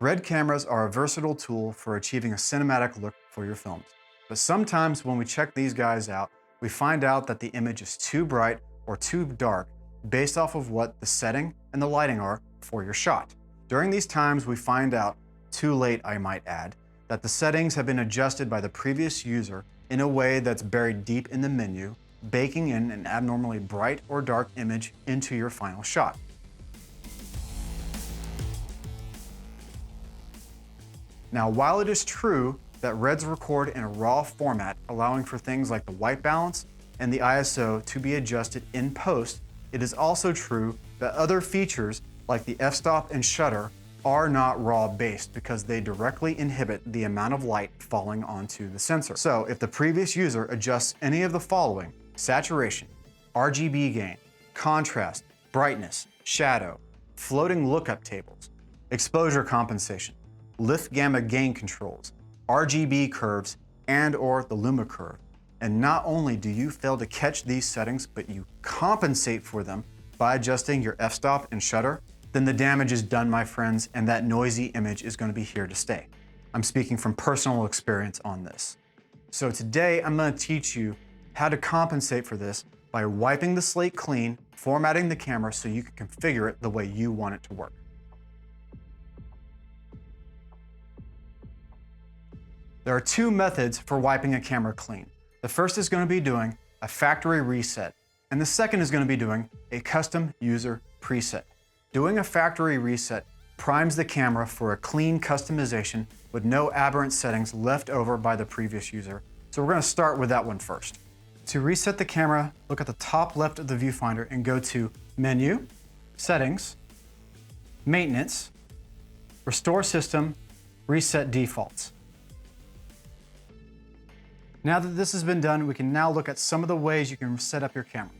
Red cameras are a versatile tool for achieving a cinematic look for your films. But sometimes when we check these guys out, we find out that the image is too bright or too dark based off of what the setting and the lighting are for your shot. During these times, we find out, too late I might add, that the settings have been adjusted by the previous user in a way that's buried deep in the menu, baking in an abnormally bright or dark image into your final shot. Now, while it is true that reds record in a RAW format, allowing for things like the white balance and the ISO to be adjusted in post, it is also true that other features like the f-stop and shutter are not RAW based because they directly inhibit the amount of light falling onto the sensor. So if the previous user adjusts any of the following: saturation, RGB gain, contrast, brightness, shadow, floating lookup tables, exposure compensation, lift gamma gain controls, RGB curves, and/or the luma curve. And not only do you fail to catch these settings, but you compensate for them by adjusting your f-stop and shutter, then the damage is done, my friends, and that noisy image is going to be here to stay. I'm speaking from personal experience on this. So today I'm going to teach you how to compensate for this by wiping the slate clean, formatting the camera so you can configure it the way you want it to work. There are two methods for wiping a camera clean. The first is going to be doing a factory reset, and the second is going to be doing a custom user preset. Doing a factory reset primes the camera for a clean customization with no aberrant settings left over by the previous user. So we're going to start with that one first. To reset the camera, look at the top left of the viewfinder and go to Menu, Settings, Maintenance, Restore System, Reset Defaults. Now that this has been done, we can now look at some of the ways you can set up your camera.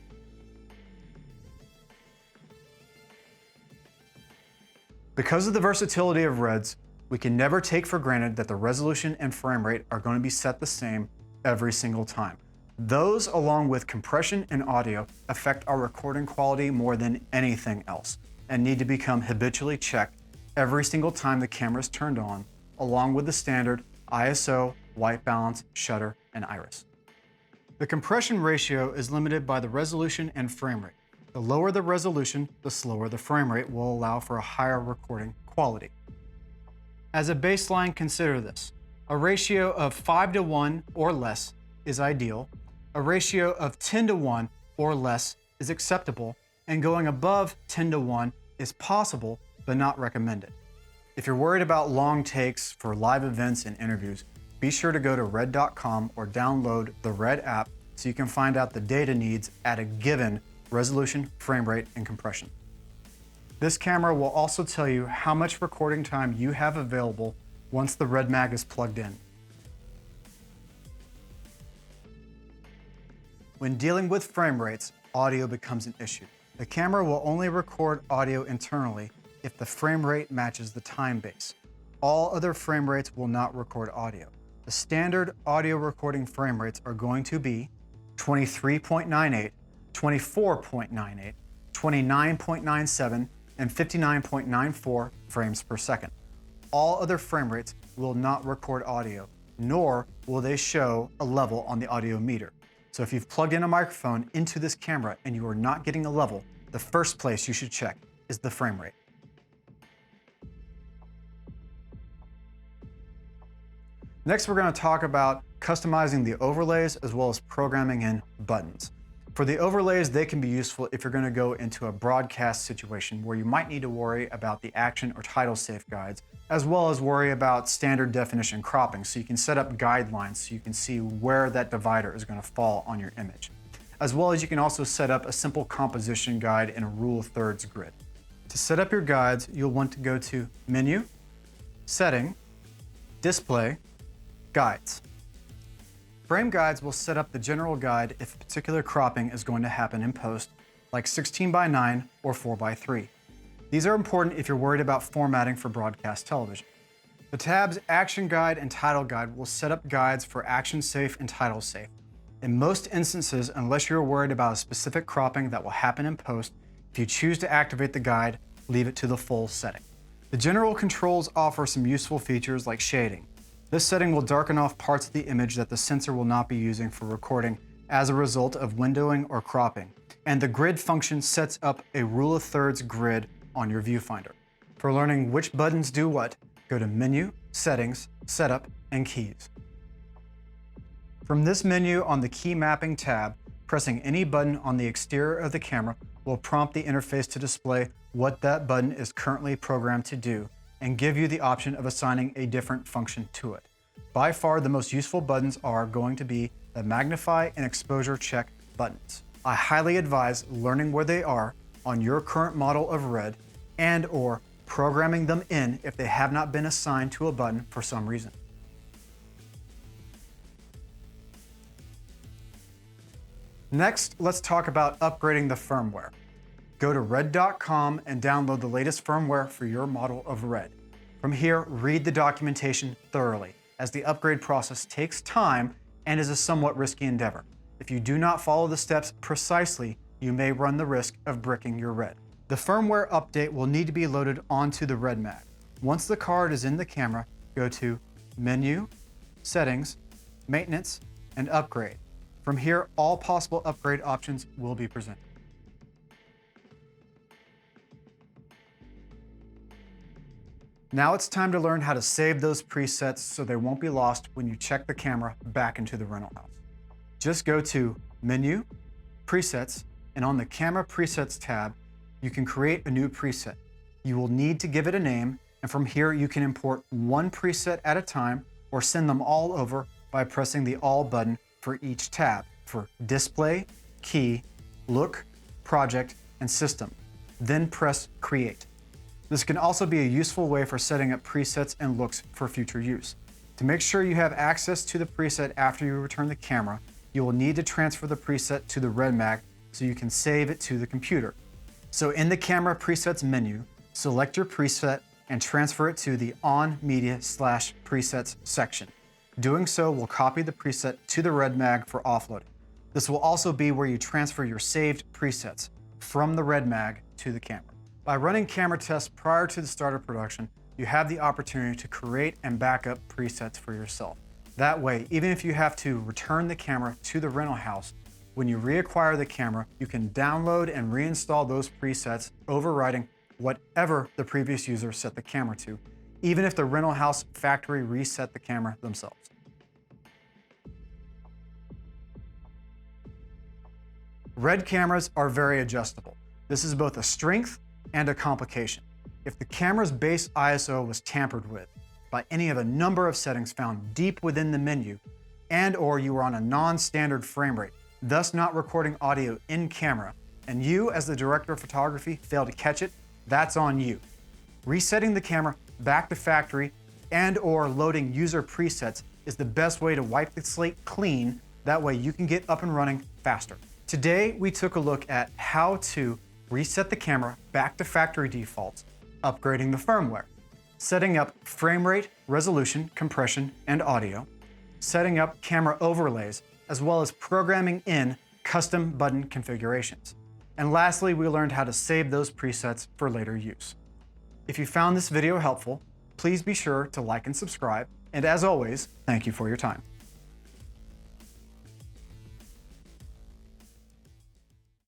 Because of the versatility of reds, we can never take for granted that the resolution and frame rate are going to be set the same every single time. Those, along with compression and audio, affect our recording quality more than anything else and need to become habitually checked every single time the camera is turned on, along with the standard ISO, white balance, shutter, and iris. The compression ratio is limited by the resolution and frame rate. The lower the resolution, the slower the frame rate will allow for a higher recording quality. As a baseline, consider this. A ratio of 5:1 or less is ideal. A ratio of 10:1 or less is acceptable, and going above 10:1 is possible but not recommended. If you're worried about long takes for live events and interviews, be sure to go to red.com or download the Red app so you can find out the data needs at a given resolution, frame rate, and compression. This camera will also tell you how much recording time you have available once the Red Mag is plugged in. When dealing with frame rates, audio becomes an issue. The camera will only record audio internally if the frame rate matches the time base. All other frame rates will not record audio. The standard audio recording frame rates are going to be 23.98, 24.98, 29.97, and 59.94 frames per second. All other frame rates will not record audio, nor will they show a level on the audio meter. So if you've plugged in a microphone into this camera and you are not getting a level, the first place you should check is the frame rate. Next, we're going to talk about customizing the overlays as well as programming in buttons. For the overlays, they can be useful if you're going to go into a broadcast situation where you might need to worry about the action or title safe guides, as well as worry about standard definition cropping, so you can set up guidelines so you can see where that divider is going to fall on your image. As well as you can also set up a simple composition guide in a rule of thirds grid. To set up your guides, you'll want to go to Menu, Setting, Display, Guides. Frame guides will set up the general guide if a particular cropping is going to happen in post, like 16:9 or 4:3. These are important if you're worried about formatting for broadcast television. The tabs Action Guide and Title Guide will set up guides for action safe and title safe. In most instances, unless you're worried about a specific cropping that will happen in post, if you choose to activate the guide, leave it to the full setting. The general controls offer some useful features like shading. This setting will darken off parts of the image that the sensor will not be using for recording as a result of windowing or cropping. And the grid function sets up a rule of thirds grid on your viewfinder. For learning which buttons do what, go to Menu, Settings, Setup, and Keys. From this menu on the Key Mapping tab, pressing any button on the exterior of the camera will prompt the interface to display what that button is currently programmed to do and give you the option of assigning a different function to it. By far, the most useful buttons are going to be the Magnify and Exposure Check buttons. I highly advise learning where they are on your current model of Red and/or programming them in if they have not been assigned to a button for some reason. Next, let's talk about upgrading the firmware. Go to red.com and download the latest firmware for your model of Red. From here, read the documentation thoroughly, as the upgrade process takes time and is a somewhat risky endeavor. If you do not follow the steps precisely, you may run the risk of bricking your Red. The firmware update will need to be loaded onto the Red Mag. Once the card is in the camera, go to Menu, Settings, Maintenance, and Upgrade. From here, all possible upgrade options will be presented. Now it's time to learn how to save those presets so they won't be lost when you check the camera back into the rental house. Just go to Menu, Presets, and on the Camera Presets tab, you can create a new preset. You will need to give it a name, and from here you can import one preset at a time or send them all over by pressing the All button for each tab for Display, Key, Look, Project, and System. Then press Create. This can also be a useful way for setting up presets and looks for future use. To make sure you have access to the preset after you return the camera, you will need to transfer the preset to the Red Mag so you can save it to the computer. So in the Camera Presets menu, select your preset and transfer it to the On Media/Presets section. Doing so will copy the preset to the Red Mag for offloading. This will also be where you transfer your saved presets from the Red Mag to the camera. By running camera tests prior to the start of production, you have the opportunity to create and back up presets for yourself. That way, even if you have to return the camera to the rental house, when you reacquire the camera, you can download and reinstall those presets, overriding whatever the previous user set the camera to, even if the rental house factory reset the camera themselves. Red cameras are very adjustable. This is both a strength and a complication. If the camera's base ISO was tampered with by any of a number of settings found deep within the menu, and/or you were on a non-standard frame rate, thus not recording audio in camera, and you as the director of photography fail to catch it, that's on you. Resetting the camera back to factory and/or loading user presets is the best way to wipe the slate clean. That way you can get up and running faster. Today, we took a look at how to reset the camera back to factory defaults, upgrading the firmware, setting up frame rate, resolution, compression, and audio, setting up camera overlays, as well as programming in custom button configurations. And lastly, we learned how to save those presets for later use. If you found this video helpful, please be sure to like and subscribe. And as always, thank you for your time.